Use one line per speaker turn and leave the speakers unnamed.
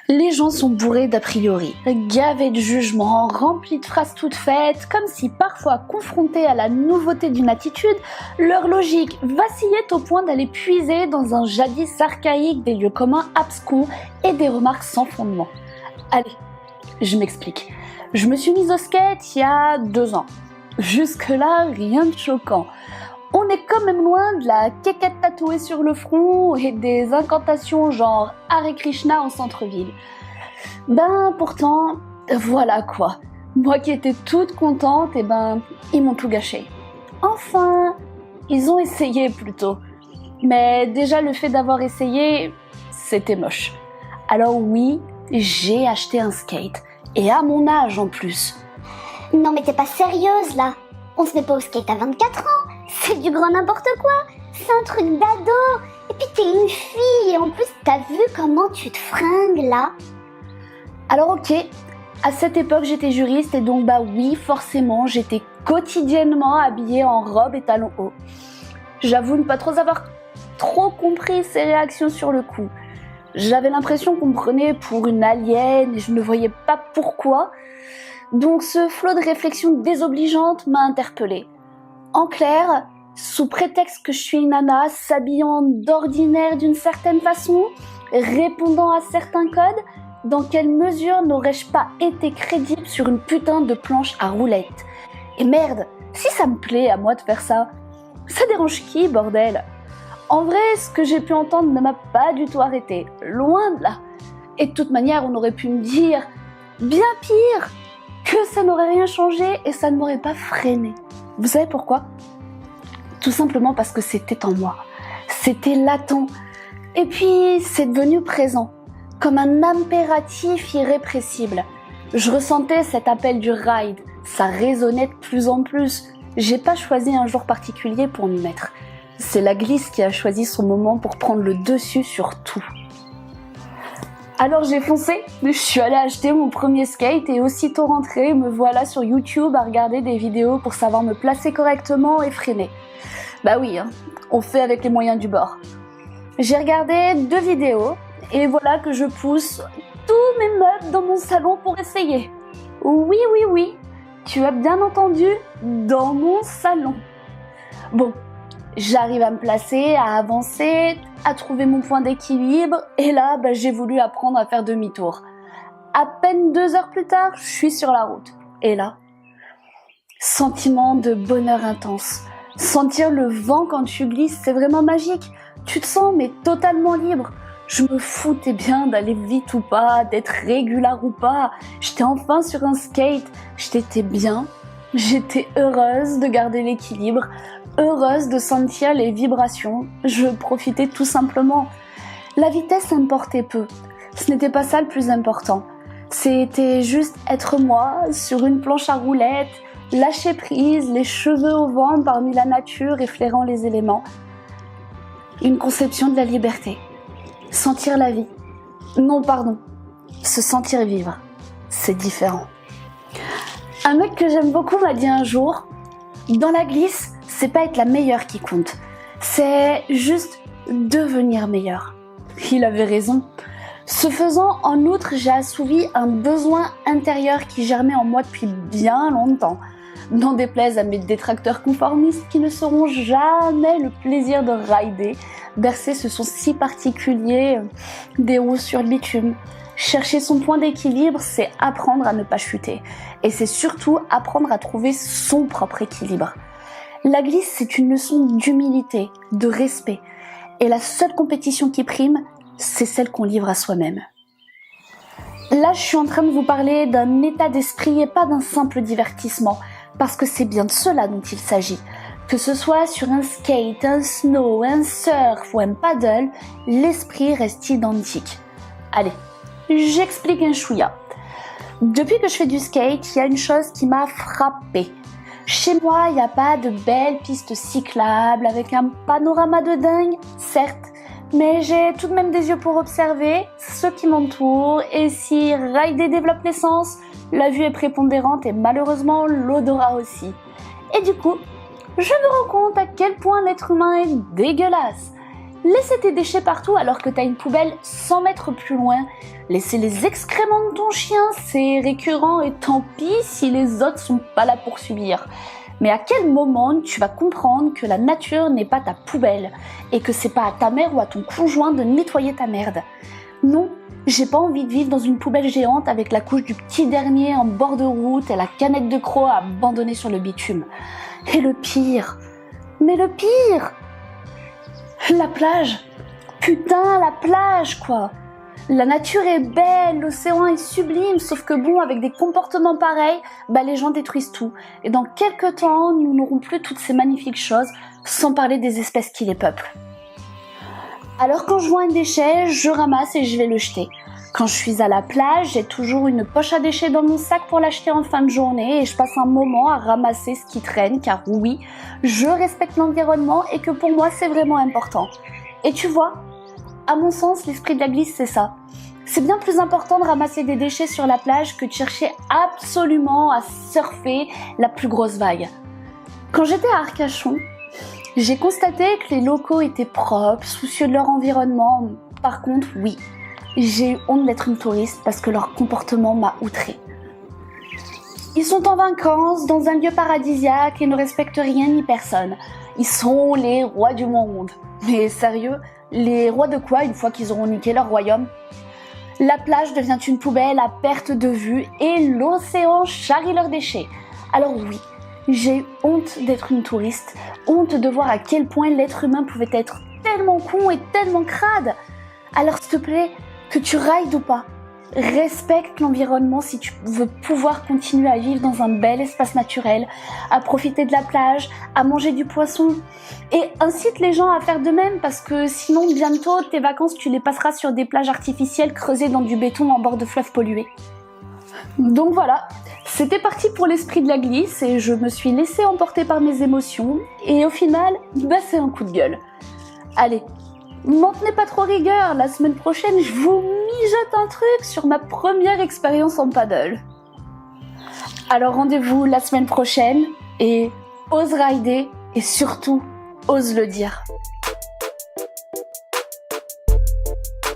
Les gens sont bourrés d'a priori, gavés de jugements, remplis de phrases toutes faites, comme si parfois confrontés à la nouveauté d'une attitude, leur logique vacillait au point d'aller puiser dans un jadis archaïque des lieux communs abscons et des remarques sans fondement. Allez, je m'explique. Je me suis mise au skate il y a 2 ans. Jusque-là, rien de choquant. On est quand même loin de la quéquette tatouée sur le front et des incantations genre Hare Krishna en centre-ville. Pourtant, voilà quoi. Moi qui étais toute contente, ils m'ont tout gâché. Enfin, ils ont essayé plutôt. Mais déjà le fait d'avoir essayé, c'était moche. Alors oui, j'ai acheté un skate. Et à mon âge en plus.
Non mais t'es pas sérieuse là. On se met pas au skate à 24 ans. C'est du grand n'importe quoi. C'est un truc d'ado. Et puis t'es une fille et en plus t'as vu comment tu te fringues là.
Alors ok, à cette époque j'étais juriste et donc oui forcément j'étais quotidiennement habillée en robe et talons hauts. J'avoue ne pas trop avoir trop compris ses réactions sur le coup. J'avais l'impression qu'on me prenait pour une alien et je ne voyais pas pourquoi. Donc ce flot de réflexion désobligeante m'a interpellée. En clair, sous prétexte que je suis une nana, s'habillant d'ordinaire d'une certaine façon, répondant à certains codes, dans quelle mesure n'aurais-je pas été crédible sur une putain de planche à roulettes? Et merde, si ça me plaît à moi de faire ça, ça dérange qui, bordel? En vrai, ce que j'ai pu entendre ne m'a pas du tout arrêté, loin de là. Et de toute manière, on aurait pu me dire, bien pire, que ça n'aurait rien changé et ça ne m'aurait pas freiné. Vous savez pourquoi? Tout simplement parce que c'était en moi. C'était latent. Et puis, c'est devenu présent, comme un impératif irrépressible. Je ressentais cet appel du ride, ça résonnait de plus en plus. J'ai pas choisi un jour particulier pour m'y mettre. C'est la glisse qui a choisi son moment pour prendre le dessus sur tout. Alors j'ai foncé, je suis allée acheter mon premier skate et aussitôt rentrée, me voilà sur YouTube à regarder des vidéos pour savoir me placer correctement et freiner. Oui, on fait avec les moyens du bord. J'ai regardé 2 vidéos et voilà que je pousse tous mes meubles dans mon salon pour essayer. Oui, tu as bien entendu, dans mon salon. Bon, j'arrive à me placer, à avancer, à trouver mon point d'équilibre et là, j'ai voulu apprendre à faire demi-tour. À peine 2 heures plus tard, je suis sur la route. Et là, sentiment de bonheur intense. Sentir le vent quand tu glisses, c'est vraiment magique. Tu te sens mais totalement libre. Je me foutais bien d'aller vite ou pas, d'être régulière ou pas. J'étais enfin sur un skate. J'étais bien. J'étais heureuse de garder l'équilibre. Heureuse de sentir les vibrations, je profitais tout simplement. La vitesse importait peu, ce n'était pas ça le plus important. C'était juste être moi, sur une planche à roulettes, lâcher prise, les cheveux au vent parmi la nature effleurant les éléments. Une conception de la liberté. Sentir la vie. Non, pardon, se sentir vivre. C'est différent. Un mec que j'aime beaucoup m'a dit un jour, dans la glisse, c'est pas être la meilleure qui compte, c'est juste devenir meilleure. Il avait raison. Ce faisant, en outre, j'ai assouvi un besoin intérieur qui germait en moi depuis bien longtemps. N'en déplaise à mes détracteurs conformistes qui ne sauront jamais le plaisir de rider, bercer ce son si particulier des roues sur le bitume. Chercher son point d'équilibre, c'est apprendre à ne pas chuter. Et c'est surtout apprendre à trouver son propre équilibre. La glisse, c'est une leçon d'humilité, de respect. Et la seule compétition qui prime, c'est celle qu'on livre à soi-même. Là, je suis en train de vous parler d'un état d'esprit et pas d'un simple divertissement, parce que c'est bien de cela dont il s'agit. Que ce soit sur un skate, un snow, un surf ou un paddle, l'esprit reste identique. Allez, j'explique un chouïa. Depuis que je fais du skate, il y a une chose qui m'a frappée. Chez moi, il n'y a pas de belles pistes cyclables avec un panorama de dingue, certes, mais j'ai tout de même des yeux pour observer ceux qui m'entourent et si rider développe l'essence, la vue est prépondérante et malheureusement l'odorat aussi. Et du coup, je me rends compte à quel point l'être humain est dégueulasse. laisser tes déchets partout alors que t'as une poubelle 100 mètres plus loin, laisser les excréments de ton chien, c'est récurrent et tant pis si les autres sont pas là pour subir. Mais à quel moment tu vas comprendre que la nature n'est pas ta poubelle et que c'est pas à ta mère ou à ton conjoint de nettoyer ta merde? Non, j'ai pas envie de vivre dans une poubelle géante avec la couche du petit dernier en bord de route et la canette de croc abandonnée sur le bitume. Et le pire, mais le pire, la plage. Putain, la plage quoi. La nature est belle, l'océan est sublime, sauf que bon, avec des comportements pareils, les gens détruisent tout. Et dans quelques temps, nous n'aurons plus toutes ces magnifiques choses, sans parler des espèces qui les peuplent. Alors quand je vois un déchet, je ramasse et je vais le jeter. Quand je suis à la plage, j'ai toujours une poche à déchets dans mon sac pour l'acheter en fin de journée et je passe un moment à ramasser ce qui traîne, car oui, je respecte l'environnement et que pour moi c'est vraiment important. Et tu vois, à mon sens, l'esprit de la glisse, c'est ça. C'est bien plus important de ramasser des déchets sur la plage que de chercher absolument à surfer la plus grosse vague. Quand j'étais à Arcachon, j'ai constaté que les locaux étaient propres, soucieux de leur environnement. Par contre, oui, j'ai eu honte d'être une touriste parce que leur comportement m'a outrée. Ils sont en vacances dans un lieu paradisiaque et ne respectent rien ni personne. Ils sont les rois du monde. Mais sérieux, les rois de quoi une fois qu'ils auront niqué leur royaume? La plage devient une poubelle à perte de vue et l'océan charrie leurs déchets. Alors oui, j'ai eu honte d'être une touriste, honte de voir à quel point l'être humain pouvait être tellement con et tellement crade. Alors s'il te plaît, que tu rides ou pas, respecte l'environnement si tu veux pouvoir continuer à vivre dans un bel espace naturel, à profiter de la plage, à manger du poisson. Et incite les gens à faire de même parce que sinon bientôt tes vacances tu les passeras sur des plages artificielles creusées dans du béton en bord de fleuves pollués. Donc voilà, c'était parti pour l'esprit de la glisse et je me suis laissée emporter par mes émotions et au final, c'est un coup de gueule. Allez, m'en tenez pas trop rigueur, la semaine prochaine je vous mijote un truc sur ma première expérience en paddle. Alors rendez-vous la semaine prochaine et ose rider et surtout ose le dire.